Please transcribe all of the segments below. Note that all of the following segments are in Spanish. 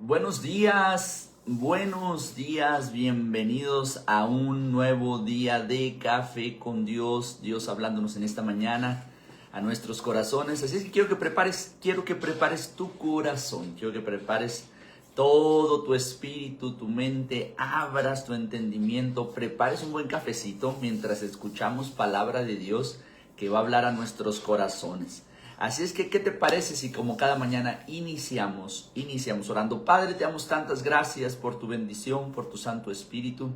Buenos días, bienvenidos a un nuevo día de Café con Dios, Dios hablándonos en esta mañana a nuestros corazones. Así es que quiero que prepares tu corazón, quiero que prepares todo tu espíritu, tu mente, abras tu entendimiento, prepares un buen cafecito mientras escuchamos palabra de Dios que va a hablar a nuestros corazones. Así es que, ¿qué te parece si como cada mañana iniciamos orando? Padre, te damos tantas gracias por tu bendición, por tu Santo Espíritu.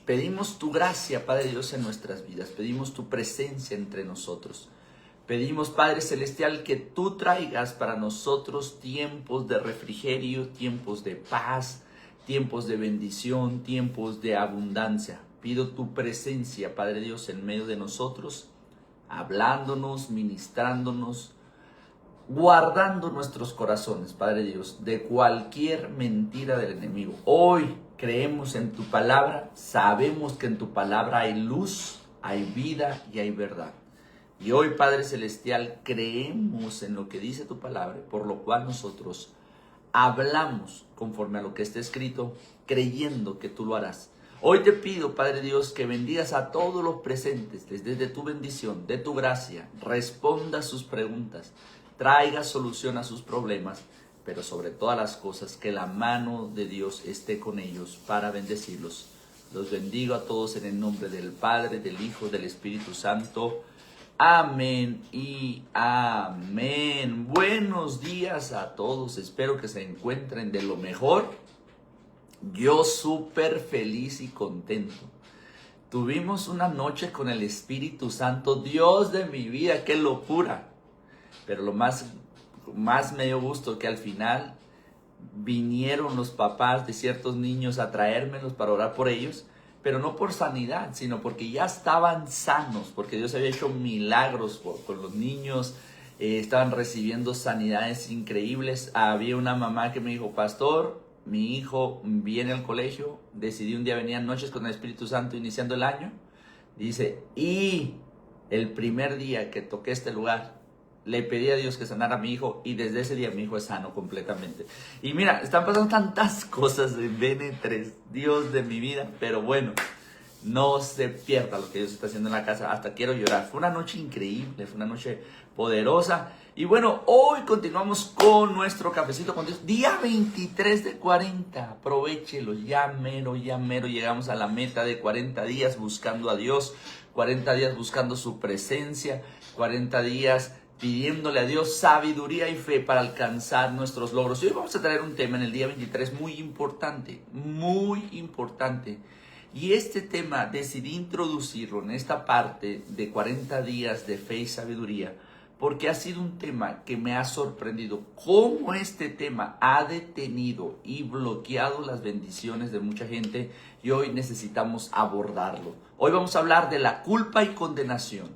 Pedimos tu gracia, Padre Dios, en nuestras vidas. Pedimos tu presencia entre nosotros. Pedimos, Padre Celestial, que tú traigas para nosotros tiempos de refrigerio, tiempos de paz, tiempos de bendición, tiempos de abundancia. Pido tu presencia, Padre Dios, en medio de nosotros, hablándonos, ministrándonos, guardando nuestros corazones, Padre Dios, de cualquier mentira del enemigo. Hoy creemos en tu palabra, sabemos que en tu palabra hay luz, hay vida y hay verdad. Y hoy, Padre Celestial, creemos en lo que dice tu palabra, por lo cual nosotros hablamos conforme a lo que está escrito, creyendo que tú lo harás. Hoy te pido, Padre Dios, que bendigas a todos los presentes, desde tu bendición, de tu gracia, responda sus preguntas, traiga solución a sus problemas, pero sobre todas las cosas, que la mano de Dios esté con ellos para bendecirlos. Los bendigo a todos en el nombre del Padre, del Hijo, del Espíritu Santo. Amén y amén. Buenos días a todos, espero que se encuentren de lo mejor. Yo súper feliz y contento. Tuvimos una noche con el Espíritu Santo, Dios de mi vida, qué locura. Pero lo más me dio gusto que al final vinieron los papás de ciertos niños a traérmelos para orar por ellos, pero no por sanidad, sino porque ya estaban sanos, porque Dios había hecho milagros con los niños, estaban recibiendo sanidades increíbles. Había una mamá que me dijo: pastor, mi hijo viene al colegio, decidí un día venir a Noches con el Espíritu Santo iniciando el año, dice, y el primer día que toqué este lugar, le pedí a Dios que sanara a mi hijo, y desde ese día mi hijo es sano completamente. Y mira, están pasando tantas cosas en BN3, Dios de mi vida, pero bueno, no se pierda lo que Dios está haciendo en la casa, hasta quiero llorar. Fue una noche increíble, fue una noche poderosa. Y bueno, hoy continuamos con nuestro cafecito con Dios, día 23 de 40, aprovechelo, ya mero llegamos a la meta de 40 días buscando a Dios, 40 días buscando su presencia, 40 días pidiéndole a Dios sabiduría y fe para alcanzar nuestros logros. Y hoy vamos a traer un tema en el día 23 muy importante, y este tema decidí introducirlo en esta parte de 40 días de fe y sabiduría, porque ha sido un tema que me ha sorprendido, cómo este tema ha detenido y bloqueado las bendiciones de mucha gente, y hoy necesitamos abordarlo. Hoy vamos a hablar de la culpa y condenación,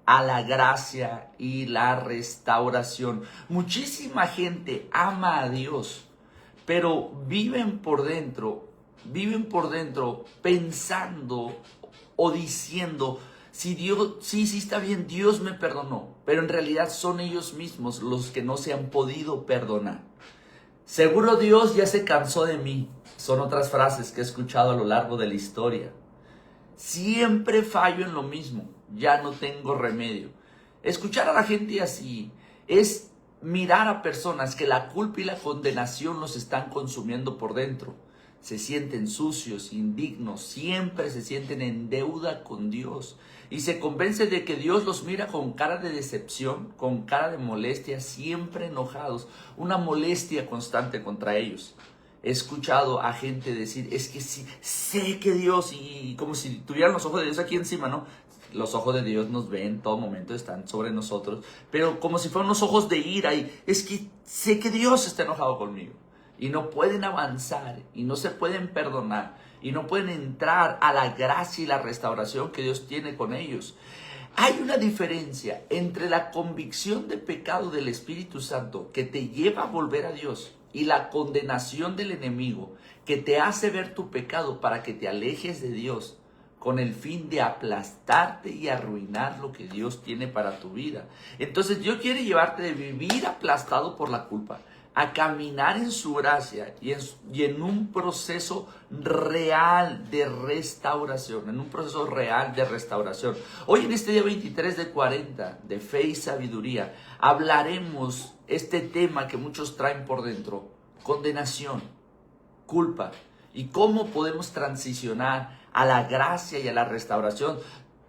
a la gracia y la restauración. Muchísima gente ama a Dios, pero viven por dentro pensando o diciendo: si Dios, sí está bien, Dios me perdonó, pero en realidad son ellos mismos los que no se han podido perdonar. Seguro Dios ya se cansó de mí, son otras frases que he escuchado a lo largo de la historia. Siempre fallo en lo mismo, ya no tengo remedio. Escuchar a la gente así es mirar a personas que la culpa y la condenación los están consumiendo por dentro. Se sienten sucios, indignos, siempre se sienten en deuda con Dios. Y se convence de que Dios los mira con cara de decepción, con cara de molestia, siempre enojados. Una molestia constante contra ellos. He escuchado a gente decir: es que sí, sé que Dios, y como si tuvieran los ojos de Dios aquí encima, ¿no? Los ojos de Dios nos ven en todo momento, están sobre nosotros, pero como si fueran unos ojos de ira, y es que sé que Dios está enojado conmigo. Y no pueden avanzar, y no se pueden perdonar, y no pueden entrar a la gracia y la restauración que Dios tiene con ellos. Hay una diferencia entre la convicción de pecado del Espíritu Santo que te lleva a volver a Dios y la condenación del enemigo que te hace ver tu pecado para que te alejes de Dios con el fin de aplastarte y arruinar lo que Dios tiene para tu vida. Entonces Dios quiere llevarte de vivir aplastado por la culpa a caminar en su gracia y en un proceso real de restauración, en un proceso real de restauración. Hoy en este día 23 de 40 de Fe y Sabiduría hablaremos este tema que muchos traen por dentro: condenación, culpa, y cómo podemos transicionar a la gracia y a la restauración.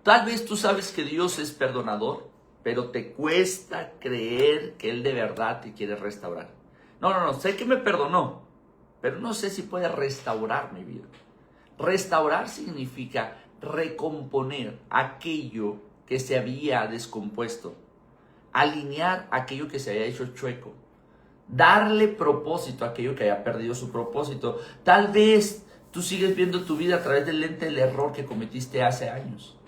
Tal vez tú sabes que Dios es perdonador, pero te cuesta creer que Él de verdad te quiere restaurar. No, sé que me perdonó, pero no sé si puede restaurar mi vida. Restaurar significa recomponer aquello que se había descompuesto, alinear aquello que se había hecho chueco, darle propósito a aquello que haya perdido su propósito. Tal vez tú sigues viendo tu vida a través del lente del error que cometiste hace años.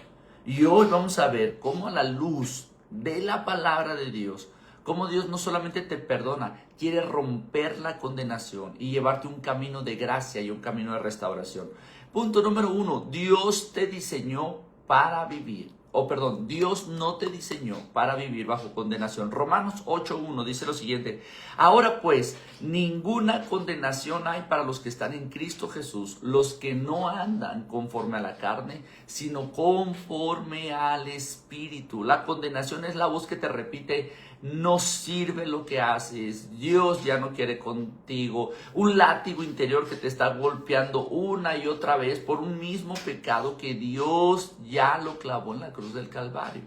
Y hoy vamos a ver cómo a la luz de la palabra de Dios, cómo Dios no solamente te perdona, quiere romper la condenación y llevarte un camino de gracia y un camino de restauración. Punto número 1, Dios te diseñó para vivir. Dios no te diseñó para vivir bajo condenación. Romanos 8:1 dice lo siguiente: ahora pues, ninguna condenación hay para los que están en Cristo Jesús, los que no andan conforme a la carne, sino conforme al Espíritu. La condenación es la voz que te repite: no sirve lo que haces, Dios ya no quiere contigo. Un látigo interior que te está golpeando una y otra vez por un mismo pecado que Dios ya lo clavó en la cruz del Calvario.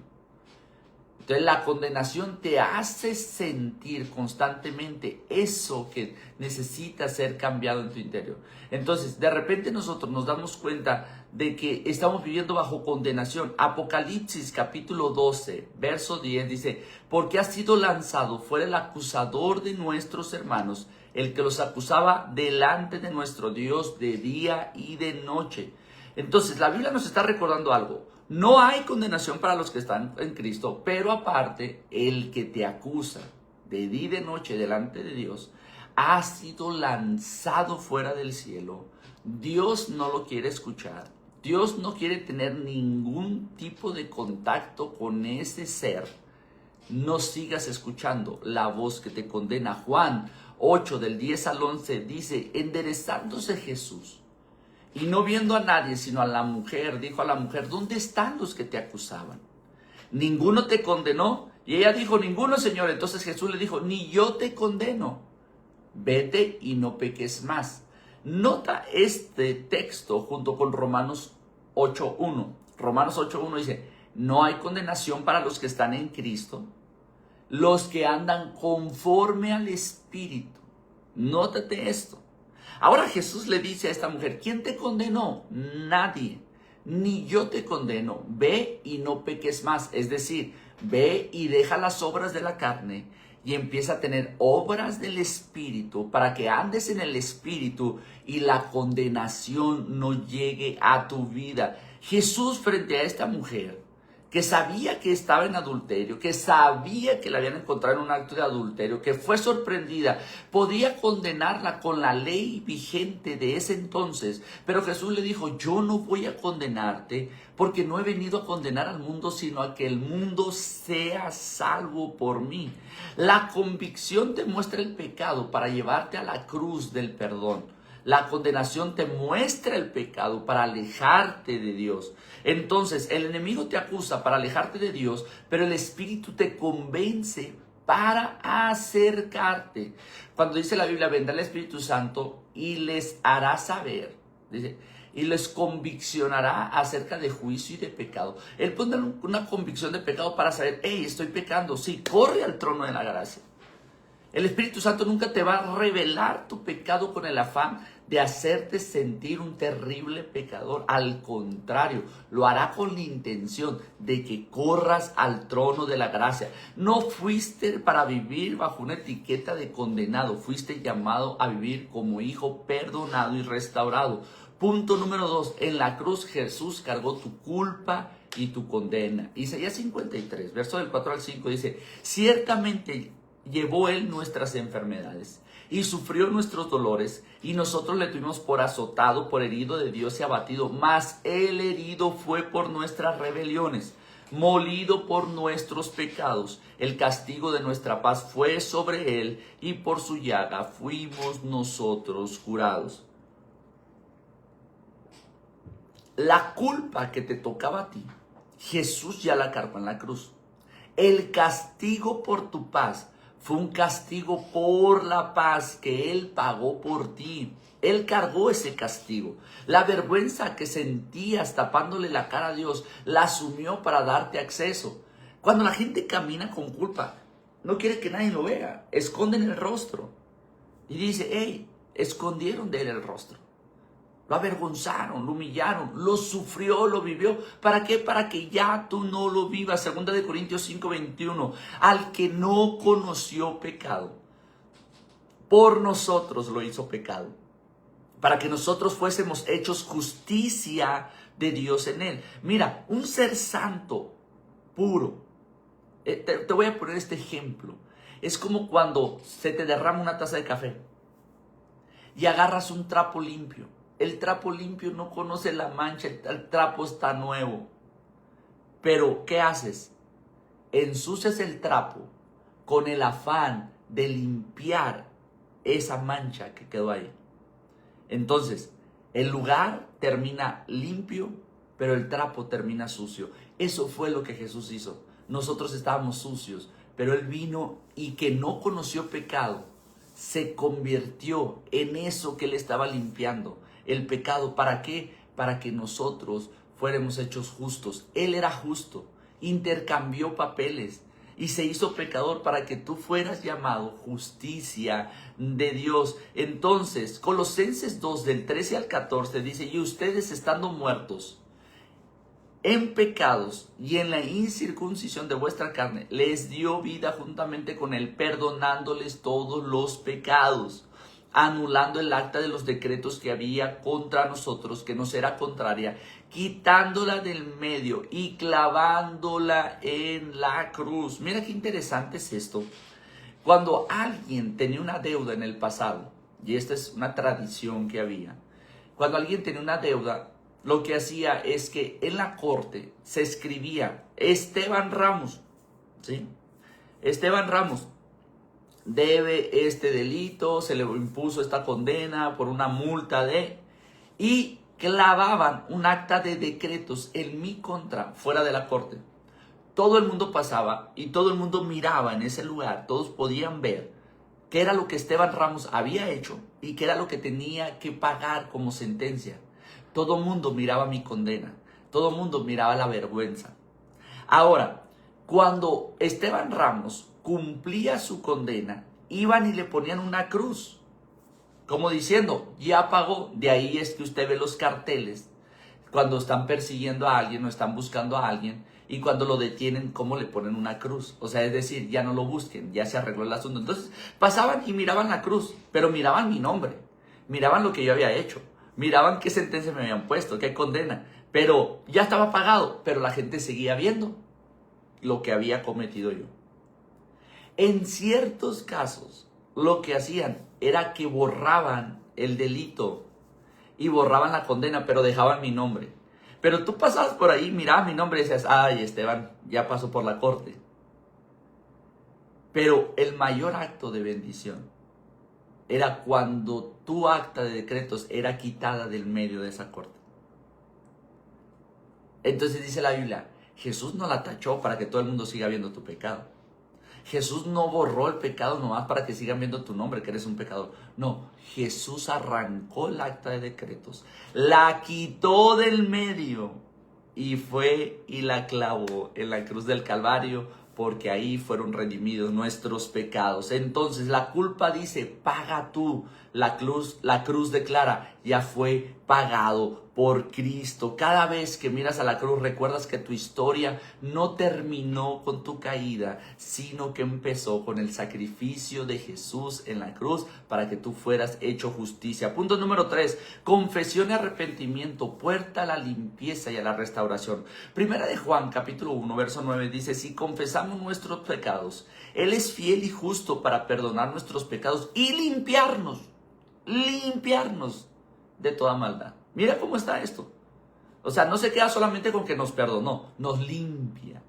Entonces la condenación te hace sentir constantemente eso que necesita ser cambiado en tu interior. Entonces de repente nosotros nos damos cuenta de que estamos viviendo bajo condenación. Apocalipsis capítulo 12, verso 10 dice: porque ha sido lanzado fuera el acusador de nuestros hermanos, el que los acusaba delante de nuestro Dios de día y de noche. Entonces la Biblia nos está recordando algo: no hay condenación para los que están en Cristo, pero aparte, el que te acusa de día y de noche delante de Dios ha sido lanzado fuera del cielo. Dios no lo quiere escuchar. Dios no quiere tener ningún tipo de contacto con ese ser. No sigas escuchando la voz que te condena. Juan 8, del 10 al 11 dice: enderezándose Jesús y no viendo a nadie sino a la mujer, dijo a la mujer: ¿dónde están los que te acusaban? ¿Ninguno te condenó? Y ella dijo: ninguno, Señor. Entonces Jesús le dijo: ni yo te condeno. Vete y no peques más. Nota este texto junto con Romanos 8:1. Romanos 8:1 dice: no hay condenación para los que están en Cristo, los que andan conforme al Espíritu. Nótate esto. Ahora Jesús le dice a esta mujer: ¿quién te condenó? Nadie. Ni yo te condeno. Ve y no peques más. Es decir, ve y deja las obras de la carne y empieza a tener obras del Espíritu para que andes en el Espíritu y la condenación no llegue a tu vida. Jesús, frente a esta mujer que sabía que estaba en adulterio, que sabía que la habían encontrado en un acto de adulterio, que fue sorprendida, podía condenarla con la ley vigente de ese entonces, pero Jesús le dijo: yo no voy a condenarte, porque no he venido a condenar al mundo, sino a que el mundo sea salvo por mí. La convicción te muestra el pecado para llevarte a la cruz del perdón. La condenación te muestra el pecado para alejarte de Dios. Entonces, el enemigo te acusa para alejarte de Dios, pero el Espíritu te convence para acercarte. Cuando dice la Biblia: vendrá el Espíritu Santo y les hará saber, dice, y les conviccionará acerca de juicio y de pecado. Él pondrá una convicción de pecado para saber: hey, estoy pecando. Sí, corre al trono de la gracia. El Espíritu Santo nunca te va a revelar tu pecado con el afán de hacerte sentir un terrible pecador. Al contrario, lo hará con la intención de que corras al trono de la gracia. No fuiste para vivir bajo una etiqueta de condenado. Fuiste llamado a vivir como hijo perdonado y restaurado. Punto número 2. En la cruz Jesús cargó tu culpa y tu condena. Isaías 53, verso del 4 al 5 dice: ciertamente llevó él nuestras enfermedades y sufrió nuestros dolores, y nosotros le tuvimos por azotado, por herido de Dios y abatido. Mas el herido fue por nuestras rebeliones, molido por nuestros pecados. El castigo de nuestra paz fue sobre él, y por su llaga fuimos nosotros curados. La culpa que te tocaba a ti, Jesús ya la cargó en la cruz. El castigo por tu paz fue un castigo por la paz que Él pagó por ti. Él cargó ese castigo. La vergüenza que sentías tapándole la cara a Dios, la asumió para darte acceso. Cuando la gente camina con culpa, no quiere que nadie lo vea. Esconden el rostro. Y dice, hey, escondieron de Él el rostro. Lo avergonzaron, lo humillaron, lo sufrió, lo vivió. ¿Para qué? Para que ya tú no lo vivas. 2 Corintios 5:21. Al que no conoció pecado, por nosotros lo hizo pecado, para que nosotros fuésemos hechos justicia de Dios en él. Mira, un ser santo, puro. Te voy a poner este ejemplo. Es como cuando se te derrama una taza de café y agarras un trapo limpio. El trapo limpio no conoce la mancha, el trapo está nuevo. Pero, ¿qué haces? Ensucias el trapo con el afán de limpiar esa mancha que quedó ahí. Entonces, el lugar termina limpio, pero el trapo termina sucio. Eso fue lo que Jesús hizo. Nosotros estábamos sucios, pero Él vino y que no conoció pecado, se convirtió en eso que Él estaba limpiando. El pecado, ¿para qué? Para que nosotros fuéramos hechos justos. Él era justo, intercambió papeles y se hizo pecador para que tú fueras llamado justicia de Dios. Entonces, Colosenses 2, del 13 al 14 dice, y ustedes estando muertos en pecados y en la incircuncisión de vuestra carne, les dio vida juntamente con Él, perdonándoles todos los pecados, anulando el acta de los decretos que había contra nosotros, que nos era contraria, quitándola del medio y clavándola en la cruz. Mira qué interesante es esto. Cuando alguien tenía una deuda en el pasado, y esta es una tradición que había, cuando alguien tenía una deuda, lo que hacía es que en la corte se escribía Esteban Ramos, ¿sí? Esteban Ramos debe este delito, se le impuso esta condena por una multa de... Y clavaban un acta de decretos en mi contra fuera de la corte. Todo el mundo pasaba y todo el mundo miraba en ese lugar, todos podían ver qué era lo que Esteban Ramos había hecho y qué era lo que tenía que pagar como sentencia. Todo el mundo miraba mi condena, todo el mundo miraba la vergüenza. Ahora, cuando Esteban Ramos cumplía su condena, iban y le ponían una cruz, como diciendo, ya pagó. De ahí es que usted ve los carteles cuando están persiguiendo a alguien o están buscando a alguien, y cuando lo detienen, cómo le ponen una cruz. O sea, es decir, ya no lo busquen, ya se arregló el asunto. Entonces pasaban y miraban la cruz, pero miraban mi nombre, miraban lo que yo había hecho, miraban qué sentencia me habían puesto, qué condena, pero ya estaba pagado, pero la gente seguía viendo lo que había cometido yo. En ciertos casos, lo que hacían era que borraban el delito y borraban la condena, pero dejaban mi nombre. Pero tú pasabas por ahí, mirabas mi nombre y decías, ay, Esteban, ya pasó por la corte. Pero el mayor acto de bendición era cuando tu acta de decretos era quitada del medio de esa corte. Entonces dice la Biblia, Jesús no la tachó para que todo el mundo siga viendo tu pecado. Jesús no borró el pecado nomás para que sigan viendo tu nombre, que eres un pecador. No, Jesús arrancó el acta de decretos, la quitó del medio y fue y la clavó en la cruz del Calvario, porque ahí fueron redimidos nuestros pecados. Entonces la culpa dice, paga tú. La cruz declara, ya fue pagado por Cristo. Cada vez que miras a la cruz, recuerdas que tu historia no terminó con tu caída, sino que empezó con el sacrificio de Jesús en la cruz para que tú fueras hecho justicia. Punto número 3, confesión y arrepentimiento, puerta a la limpieza y a la restauración. Primera de Juan, capítulo 1, verso 9, dice, si confesamos nuestros pecados, Él es fiel y justo para perdonar nuestros pecados y limpiarnos de toda maldad. Mira cómo está esto. O sea, no se queda solamente con que nos perdonó, nos limpia.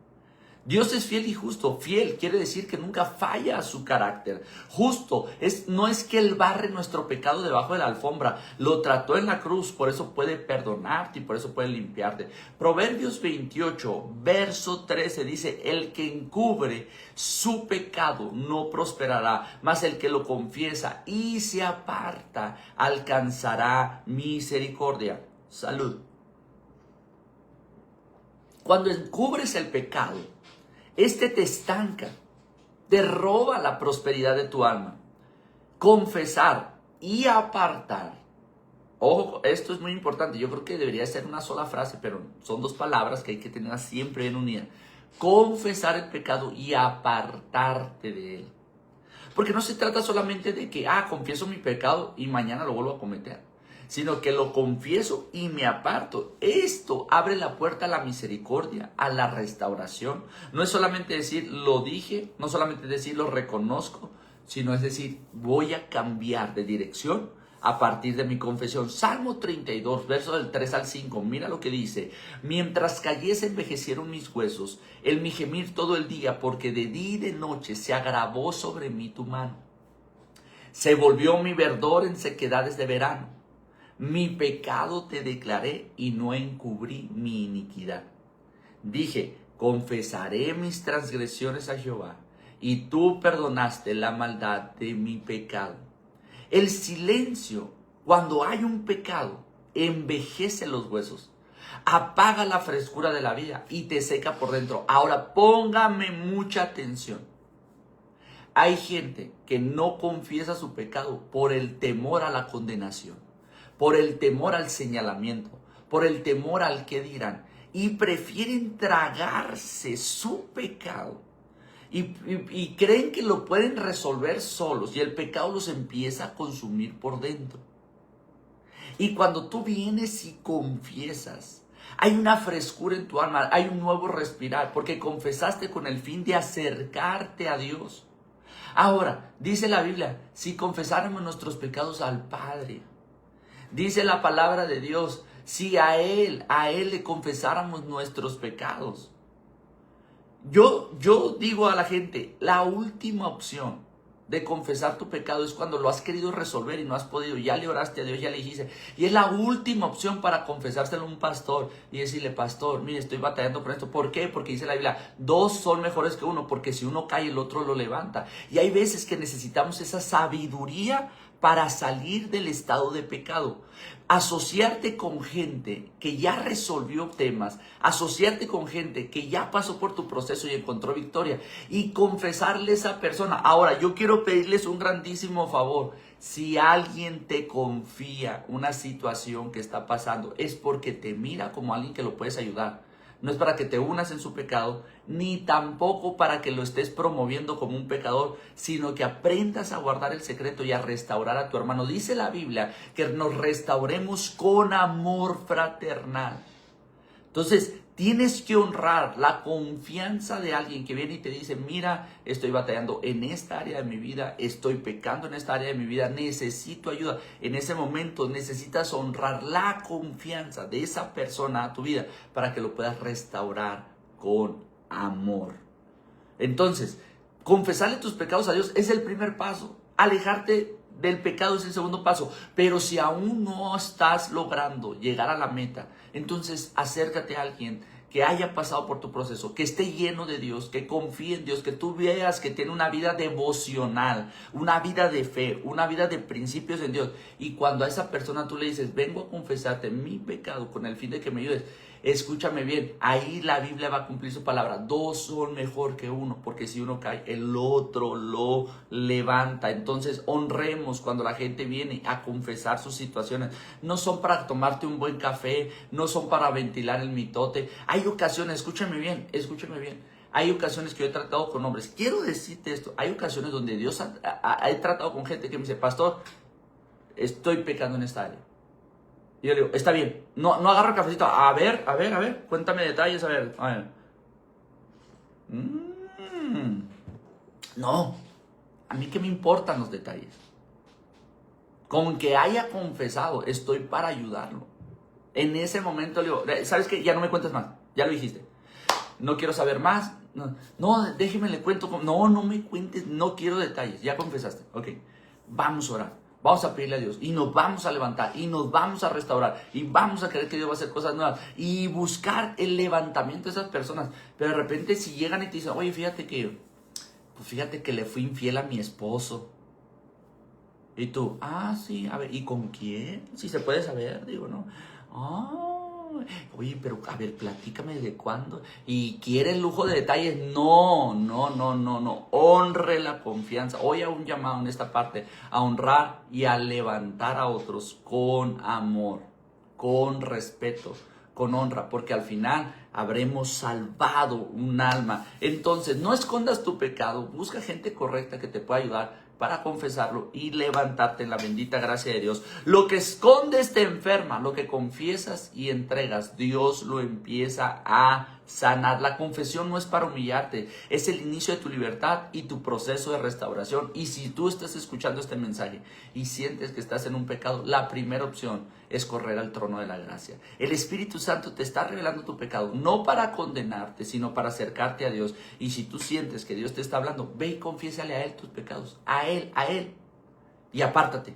Dios es fiel y justo. Fiel quiere decir que nunca falla a su carácter. Justo no es que Él barre nuestro pecado debajo de la alfombra. Lo trató en la cruz, por eso puede perdonarte y por eso puede limpiarte. Proverbios 28, verso 13 dice, el que encubre su pecado no prosperará, mas el que lo confiesa y se aparta alcanzará misericordia. Salud. Cuando encubres el pecado, este te estanca, te roba la prosperidad de tu alma. Confesar y apartar. Ojo, esto es muy importante. Yo creo que debería ser una sola frase, pero son dos palabras que hay que tener siempre en unidad. Confesar el pecado y apartarte de él. Porque no se trata solamente de que, confieso mi pecado y mañana lo vuelvo a cometer, sino que lo confieso y me aparto. Esto abre la puerta a la misericordia, a la restauración. No es solamente decir, lo dije, no solamente decir, lo reconozco, sino es decir, voy a cambiar de dirección a partir de mi confesión. Salmo 32, versos del 3 al 5, mira lo que dice. Mientras callé se envejecieron mis huesos, mi gemir todo el día, porque de día y de noche se agravó sobre mí tu mano. Se volvió mi verdor en sequedades de verano. Mi pecado te declaré y no encubrí mi iniquidad. Dije, confesaré mis transgresiones a Jehová, y tú perdonaste la maldad de mi pecado. El silencio, cuando hay un pecado, envejece los huesos, apaga la frescura de la vida y te seca por dentro. Ahora, póngame mucha atención. Hay gente que no confiesa su pecado por el temor a la condenación, por el temor al señalamiento, por el temor al qué dirán, y prefieren tragarse su pecado y creen que lo pueden resolver solos, y el pecado los empieza a consumir por dentro. Y cuando tú vienes y confiesas, hay una frescura en tu alma, hay un nuevo respirar, porque confesaste con el fin de acercarte a Dios. Ahora, dice la Biblia, si confesáramos nuestros pecados al Padre, dice la palabra de Dios, si a Él le confesáramos nuestros pecados. Yo digo a la gente, la última opción de confesar tu pecado es cuando lo has querido resolver y no has podido. Ya le oraste a Dios, ya le dijiste. Y es la última opción para confesárselo a un pastor y decirle, pastor, mire, estoy batallando con esto. ¿Por qué? Porque dice la Biblia, dos son mejores que uno, porque si uno cae, el otro lo levanta. Y hay veces que necesitamos esa sabiduría para salir del estado de pecado. Asociarte con gente que ya resolvió temas, asociarte con gente que ya pasó por tu proceso y encontró victoria, y confesarle a esa persona. Ahora, yo quiero pedirles un grandísimo favor. Si alguien te confía una situación que está pasando, es porque te mira como alguien que lo puedes ayudar. No es para que te unas en su pecado, ni tampoco para que lo estés promoviendo como un pecador, sino que aprendas a guardar el secreto y a restaurar a tu hermano. Dice la Biblia que nos restauremos con amor fraternal. Entonces, tienes que honrar la confianza de alguien que viene y te dice, mira, estoy batallando en esta área de mi vida, estoy pecando en esta área de mi vida, necesito ayuda. En ese momento necesitas honrar la confianza de esa persona a tu vida para que lo puedas restaurar con amor. Entonces, confesarle tus pecados a Dios es el primer paso. Alejarte del pecado es el segundo paso. Pero si aún no estás logrando llegar a la meta, entonces acércate a alguien que haya pasado por tu proceso, que esté lleno de Dios, que confíe en Dios, que tú veas que tiene una vida devocional, una vida de fe, una vida de principios en Dios. Y cuando a esa persona tú le dices, vengo a confesarte mi pecado con el fin de que me ayudes, escúchame bien, ahí la Biblia va a cumplir su palabra. Dos son mejor que uno, porque si uno cae, el otro lo levanta. Entonces honremos cuando la gente viene a confesar sus situaciones. No son para tomarte un buen café, no son para ventilar el mitote. Hay ocasiones, escúchame bien, hay ocasiones que yo he tratado con hombres. Quiero decirte esto, hay ocasiones donde Dios he tratado con gente que me dice, pastor, estoy pecando en esta área. Y yo le digo, está bien, no agarro el cafecito, a ver, cuéntame detalles, a ver. No, a mí qué me importan los detalles. Con que haya confesado, estoy para ayudarlo. En ese momento le digo, ¿sabes qué? Ya no me cuentes más, ya lo dijiste. No quiero saber más. No, déjeme le cuento. No me cuentes, no quiero detalles. Ya confesaste. Ok, vamos a orar. Vamos a pedirle a Dios y nos vamos a levantar y nos vamos a restaurar y vamos a creer que Dios va a hacer cosas nuevas y buscar el levantamiento de esas personas. Pero de repente si llegan y te dicen, oye, fíjate que le fui infiel a mi esposo. Y tú, sí, a ver, ¿y con quién? Si se puede saber, digo, ¿no? Oye, pero a ver, platícame de cuándo. ¿Y quiere el lujo de detalles? No. Honre la confianza. Hoy hago un llamado en esta parte a honrar y a levantar a otros con amor, con respeto, con honra, porque al final habremos salvado un alma. Entonces, no escondas tu pecado, busca gente correcta que te pueda ayudar para confesarlo y levantarte en la bendita gracia de Dios. Lo que escondes te enferma, lo que confiesas y entregas, Dios lo empieza a sanar. La confesión no es para humillarte, es el inicio de tu libertad y tu proceso de restauración. Y si tú estás escuchando este mensaje y sientes que estás en un pecado, la primera opción es correr al trono de la gracia. El Espíritu Santo te está revelando tu pecado, no para condenarte, sino para acercarte a Dios. Y si tú sientes que Dios te está hablando, ve y confiésale a Él tus pecados, a Él, y apártate.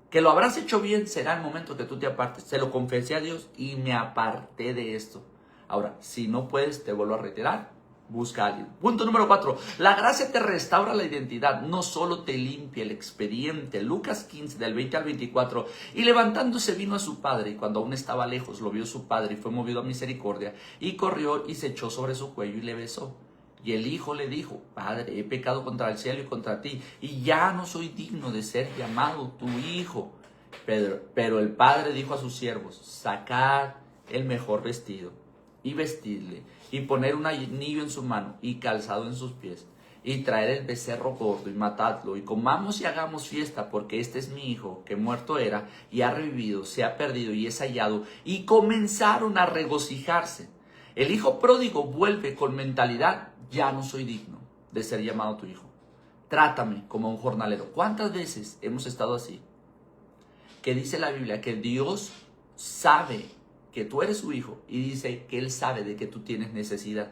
Que lo habrás hecho bien, será el momento que tú te apartes. Se lo confesé a Dios y me aparté de esto. Ahora, si no puedes, te vuelvo a reiterar. Busca a alguien. Punto número 4. La gracia te restaura la identidad, no solo te limpia el expediente. Lucas 15, del 20 al 24. Y levantándose vino a su padre, y cuando aún estaba lejos, lo vio su padre y fue movido a misericordia. Y corrió y se pero sobre su cuello y le besó. Y el hijo le dijo, Padre, he pecado contra el cielo y contra ti, y ya no soy digno de ser llamado tu hijo. Pero el padre dijo a sus siervos, sacad el mejor vestido y vestidle, y poner un anillo en su mano y calzado en sus pies, y traer el becerro gordo y matadlo, y comamos y hagamos fiesta, porque este es mi hijo, que muerto era y ha revivido, se ha perdido y es hallado. Y comenzaron a regocijarse. El hijo pródigo vuelve con mentalidad, ya no soy digno de ser llamado tu hijo. Trátame como un jornalero. ¿Cuántas veces hemos estado así? Que dice la Biblia que Dios sabe que tú eres su hijo y dice que Él sabe de que tú tienes necesidad,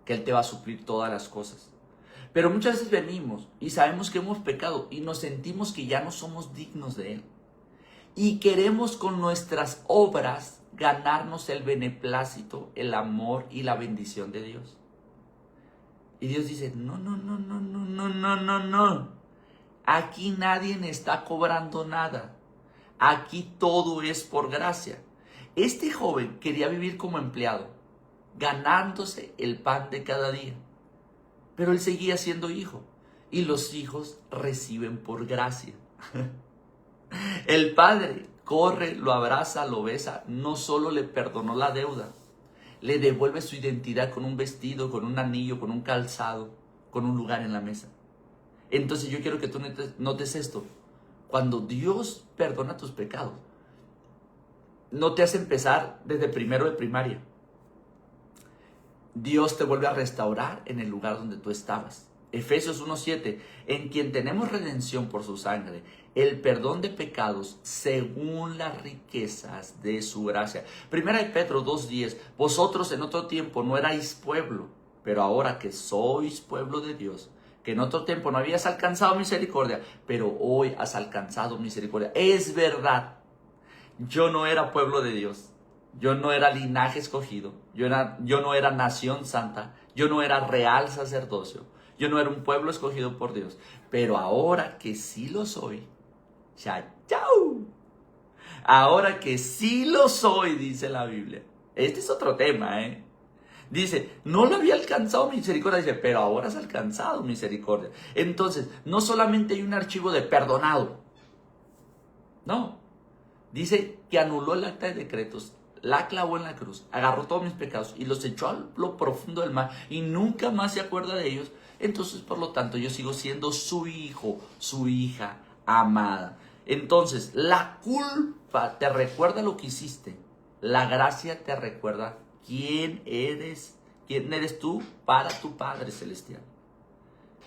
que Él te va a suplir todas las cosas. Pero muchas veces venimos y sabemos que hemos pecado y nos sentimos que ya no somos dignos de Él. Y queremos con nuestras obras ganarnos el beneplácito, el amor y la bendición de Dios. Y Dios dice, no. Aquí nadie está cobrando nada. Aquí todo es por gracia. Este joven quería vivir como empleado, ganándose el pan de cada día. Pero él seguía siendo hijo. Y los hijos reciben por gracia. El padre corre, lo abraza, lo besa. No solo le perdonó la deuda, le devuelve su identidad con un vestido, con un anillo, con un calzado, con un lugar en la mesa. Entonces yo quiero que tú notes esto. Cuando Dios perdona tus pecados, no te hace empezar desde primero de primaria. Dios te vuelve a restaurar en el lugar donde tú estabas. Efesios 1:7, en quien tenemos redención por su sangre, el perdón de pecados según las riquezas de su gracia. Primera de Pedro 2:10, vosotros en otro tiempo no erais pueblo, pero ahora que sois pueblo de Dios, que en otro tiempo no habías alcanzado misericordia, pero hoy has alcanzado misericordia. Es verdad, yo no era pueblo de Dios, yo no era linaje escogido, yo no era nación santa, yo no era real sacerdocio, yo no era un pueblo escogido por Dios, pero ahora que sí lo soy, ¡chau! Ahora que sí lo soy, dice la Biblia. Este es otro tema, Dice, no lo había alcanzado misericordia, dice, pero ahora has alcanzado misericordia. Entonces, no solamente hay un archivo de perdonado, no. Dice que anuló el acta de decretos, la clavó en la cruz, agarró todos mis pecados y los echó a lo profundo del mar y nunca más se acuerda de ellos. Entonces, por lo tanto, yo sigo siendo su hijo, su hija amada. Entonces, la culpa te recuerda lo que hiciste. La gracia te recuerda quién eres tú para tu Padre Celestial.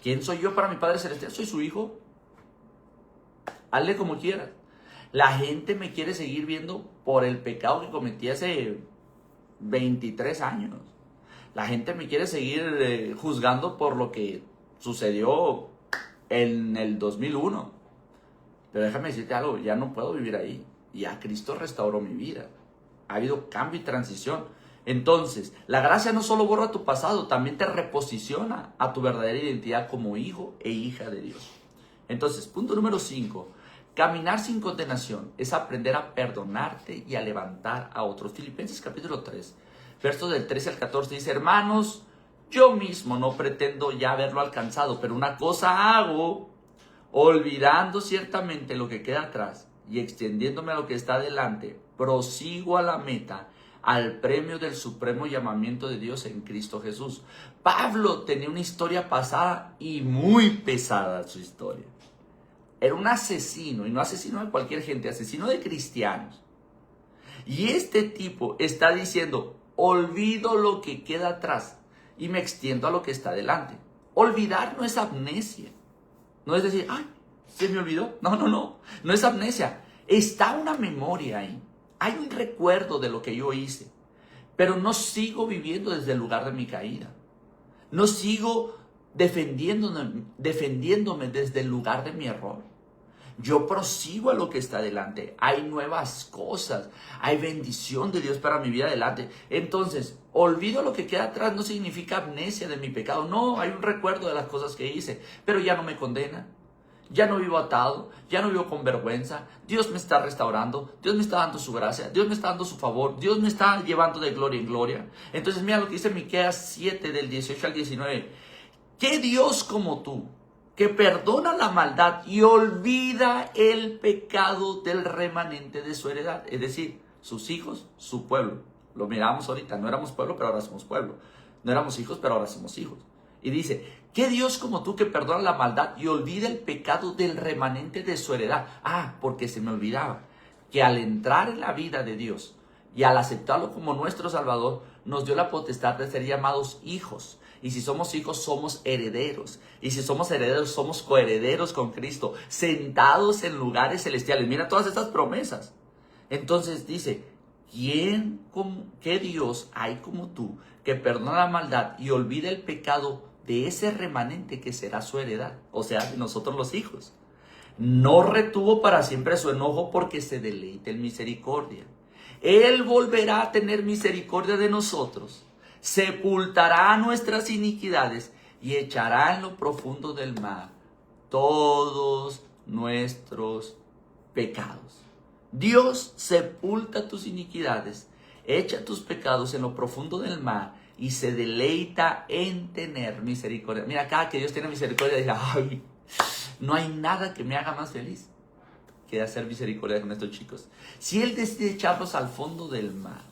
¿Quién soy yo para mi Padre Celestial? Soy su hijo. Hazle como quieras. La gente me quiere seguir viendo por el pecado que cometí hace 23 años. La gente me quiere seguir juzgando por lo que sucedió en el 2001. Pero déjame decirte algo, ya no puedo vivir ahí. Ya Cristo restauró mi vida. Ha habido cambio y transición. Entonces, la gracia no solo borra tu pasado, también te reposiciona a tu verdadera identidad como hijo e hija de Dios. Entonces, punto número 5. Caminar sin condenación es aprender a perdonarte y a levantar a otros. Filipenses capítulo 3, versos del 13 al 14 dice: hermanos, yo mismo no pretendo ya haberlo alcanzado, pero una cosa hago, olvidando ciertamente lo que queda atrás y extendiéndome a lo que está delante, prosigo a la meta, al premio del supremo llamamiento de Dios en Cristo Jesús. Pablo tenía una historia pasada y muy pesada su historia. Era un asesino, y no asesino de cualquier gente, asesino de cristianos. Y este tipo está diciendo: olvido lo que queda atrás y me extiendo a lo que está delante. Olvidar no es amnesia. No es decir, ay, se me olvidó. No es amnesia. Está una memoria ahí. Hay un recuerdo de lo que yo hice. Pero no sigo viviendo desde el lugar de mi caída. No sigo defendiéndome desde el lugar de mi error. Yo prosigo a lo que está adelante. Hay nuevas cosas. Hay bendición de Dios para mi vida adelante. Entonces, olvido lo que queda atrás no significa amnesia de mi pecado. No, hay un recuerdo de las cosas que hice. Pero ya no me condena. Ya no vivo atado. Ya no vivo con vergüenza. Dios me está restaurando. Dios me está dando su gracia. Dios me está dando su favor. Dios me está llevando de gloria en gloria. Entonces, mira lo que dice Miqueas 7 del 18 al 19. ¿Qué Dios como tú, que perdona la maldad y olvida el pecado del remanente de su heredad? Es decir, sus hijos, su pueblo. Lo miramos ahorita, no éramos pueblo, pero ahora somos pueblo. No éramos hijos, pero ahora somos hijos. Y dice: ¿qué Dios como tú que perdona la maldad y olvida el pecado del remanente de su heredad? Ah, porque se me olvidaba que al entrar en la vida de Dios y al aceptarlo como nuestro Salvador, nos dio la potestad de ser llamados hijos. Y si somos hijos, somos herederos. Y si somos herederos, somos coherederos con Cristo, sentados en lugares celestiales. Mira todas estas promesas. Entonces dice: ¿qué Dios hay como tú, que perdona la maldad y olvida el pecado de ese remanente que será su heredad? O sea, de nosotros los hijos. No retuvo para siempre su enojo, porque se deleita en misericordia. Él volverá a tener misericordia de nosotros. Sepultará nuestras iniquidades y echará en lo profundo del mar todos nuestros pecados. Dios sepulta tus iniquidades, echa tus pecados en lo profundo del mar y se deleita en tener misericordia. Mira, cada que Dios tiene misericordia, dice: ay, no hay nada que me haga más feliz que hacer misericordia con estos chicos. Si Él decide echarlos al fondo del mar,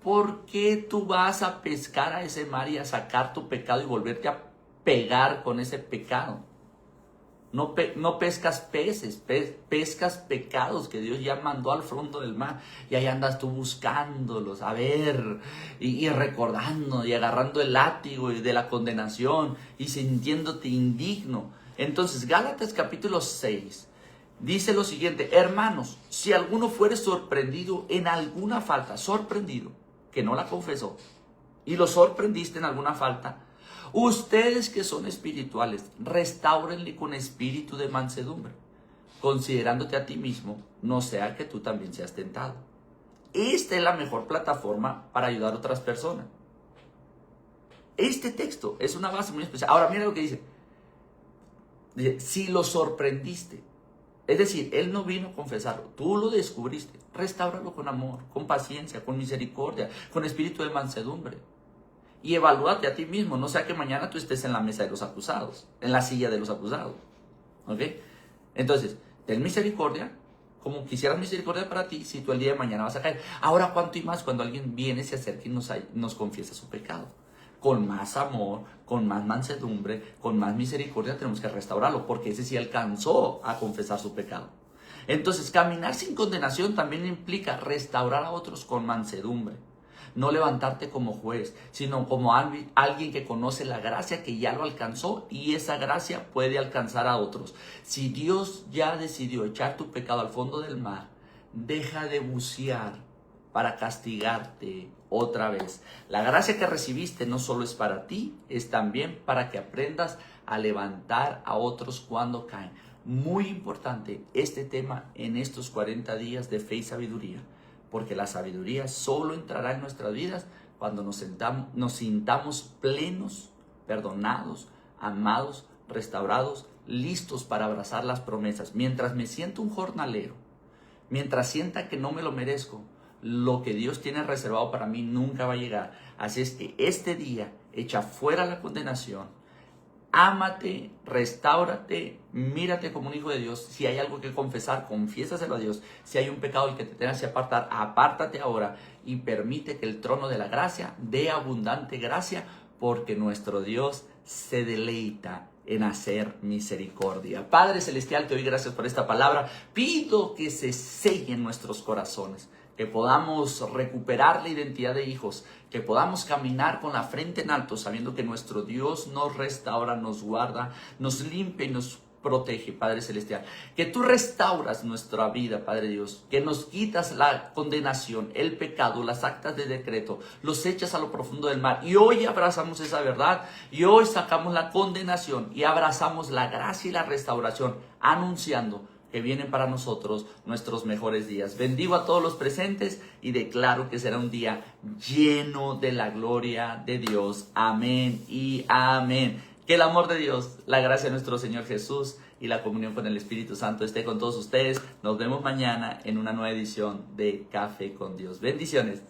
¿por qué tú vas a pescar a ese mar y a sacar tu pecado y volverte a pegar con ese pecado? No pescas peces, pescas pecados que Dios ya mandó al fondo del mar. Y ahí andas tú buscándolos, a ver, y recordando, y agarrando el látigo de la condenación, y sintiéndote indigno. Entonces, Gálatas capítulo 6 dice lo siguiente: hermanos, si alguno fuere sorprendido en alguna falta, sorprendido, que no la confesó, y lo sorprendiste en alguna falta, ustedes que son espirituales, restáurenle con espíritu de mansedumbre, considerándote a ti mismo, no sea que tú también seas tentado. Esta es la mejor plataforma para ayudar a otras personas. Este texto es una base muy especial. Ahora mira lo que dice. Dice: si lo sorprendiste, es decir, él no vino a confesarlo, tú lo descubriste, restáuralo con amor, con paciencia, con misericordia, con espíritu de mansedumbre. Y evalúate a ti mismo, no sea que mañana tú estés en la mesa de los acusados, en la silla de los acusados. ¿Ok? Entonces, ten misericordia, como quisieras misericordia para ti, si tú el día de mañana vas a caer. Ahora, cuánto y más cuando alguien viene, se acerca y nos confiesa su pecado. Con más amor, con más mansedumbre, con más misericordia tenemos que restaurarlo, porque ese sí alcanzó a confesar su pecado. Entonces, caminar sin condenación también implica restaurar a otros con mansedumbre. no levantarte como juez, sino como alguien que conoce la gracia, que ya lo alcanzó y esa gracia puede alcanzar a otros. Si Dios ya decidió echar tu pecado al fondo del mar, deja de bucear para castigarte otra vez. La gracia que recibiste no solo es para ti, es también para que aprendas a levantar a otros cuando caen. Muy importante este tema en estos 40 días de fe y sabiduría, porque la sabiduría solo entrará en nuestras vidas cuando nos sintamos plenos, perdonados, amados, restaurados, listos para abrazar las promesas. Mientras me siento un jornalero, mientras sienta que no me lo merezco, lo que Dios tiene reservado para mí nunca va a llegar. Así es que este día echa fuera la condenación, ámate, restáurate, mírate como un hijo de Dios. Si hay algo que confesar, confiésaselo a Dios. Si hay un pecado del que te tengas que apartar, apártate ahora y permite que el trono de la gracia dé abundante gracia, porque nuestro Dios se deleita en hacer misericordia. Padre Celestial, te doy gracias por esta palabra. Pido que se selle en nuestros corazones, que podamos recuperar la identidad de hijos, que podamos caminar con la frente en alto, sabiendo que nuestro Dios nos restaura, nos guarda, nos limpia y nos protege, Padre Celestial. Que tú restauras nuestra vida, Padre Dios, que nos quitas la condenación, el pecado, las actas de decreto, los echas a lo profundo del mar. Y hoy abrazamos esa verdad, y hoy sacamos la condenación y abrazamos la gracia y la restauración, anunciando que vienen para nosotros nuestros mejores días. Bendigo a todos los presentes y declaro que será un día lleno de la gloria de Dios. Amén y amén. Que el amor de Dios, la gracia de nuestro Señor Jesús y la comunión con el Espíritu Santo esté con todos ustedes. Nos vemos mañana en una nueva edición de Café con Dios. Bendiciones.